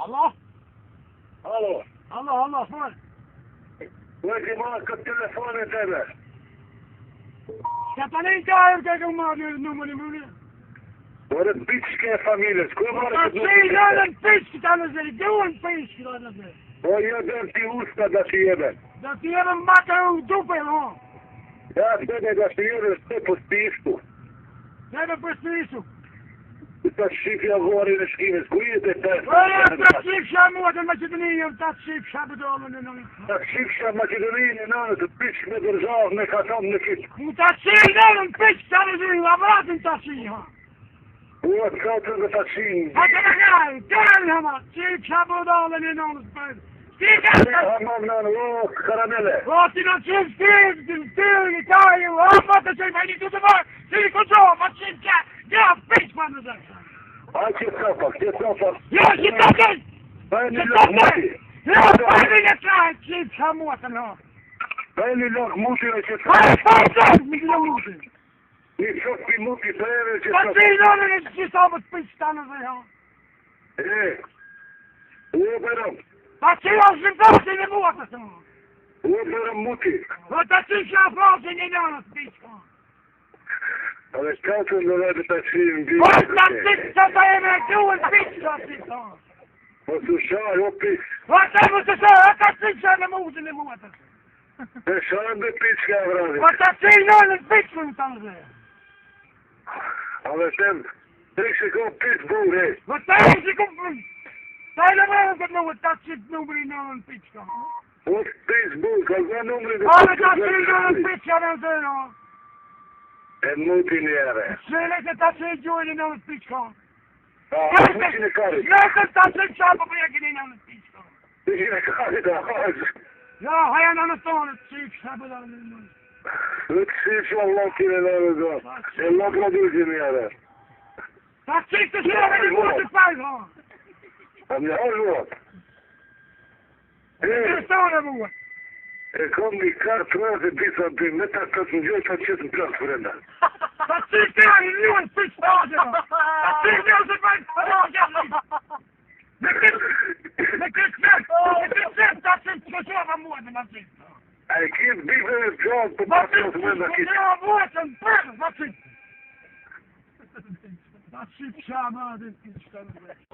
Alo? Alo. Alo, fol. Ue ti marrë këtë telefonin tebe. Ska të nejnë kajër ke ku marrë numërin mëni? Ore të bitë e familjes, ku e marrë këtë numërin? Ta që i lënën pishkë të në zëri, duhen pishkë të në zëri. Po jo dhe ti usta da që jebe. Da të jebe mbaka u dupe, ho. Ja, tebe da që jebe së po spishku. Tebe për spishu. Ta shqipja vuari në shkimes, ku jetë e të? Ta shqipësha muat e Macedonijë, ta shqipësha bëdollën e nënë. Ta shqipësha Macedonijën e nënë të pishkë me dërzavë me katam në kitë. Ta qilë nënë pishkë të në zëri, avratin ta qilë, ha. Ua të katër dhe ta qinë. Ha të në gajë, gajë hama, shqipësha bëdollën e nënë të përë. Hamam nënë, o, karamele. O, ti në qipë stilë, kajë, o, ma të qëjë, ma një të të bërë, si një këgjohë, ma qipë që, ja, pishkë pa në zërë. A që sopak. Jo, që të të! Bëjnë një lokë muti. Jo, bëjnë një trajë, që të muatën, ho. Bëjnë një lokë muti e që Bëjnë një lokë muti. Një qokë pi muti të ere që Pa që i nënë në që sobë të pishë të në dhe, ho. Bërëm. Pa që i është në përësin e muatës, ho. Bërëm muti. O të që i shafrosin e nënë të pishë, ho. A dhe katër në rrëtë të qimë bërë. Po të qikë që të e me duhen pishë, ho, qikë, ho. Po të shaj, o pishë. O të më të shaj, o të qikë që në muzën e muatës. Dhe shajnë dhe pishë ka vradi. O të që i nënë të pishë, në të në dhe. A dhe shemë, trikë ko pishë burë, O të e që ku ta e në mërën këtë nëmë, ta qikë nëmëri nënë në pishë, ho. O të pishë burë, ka zë numri dhe O të që i nënë në pishë, në dhe, ho. E muti njere. Shele se ta që i gjojnë në në pishko. A muti në karit. Shele ta që i qapo për jekin në në pishko. Muti në karit, a hajzë. Ja, haja në në tonë, që i kësha për dalë në në. Në të si që Allah kire në në do. E në produsi njere. Ta që i të shërë në në të pajtë, ha. A më në hajzë. Në tonë e mua. E kom një kartë të rëzë e disa të me ta të të njoj të qëtë në plasë përenda. Ta që i të janë një në pishko, ha. Ta që i një se pajtë, ha. Me këtë qëtë, ta që i të shërë mua të në qëtë. A e kjetë bifë e gjallë për të të të mënda kitë. Ta që i të shërë mua të në qëtë.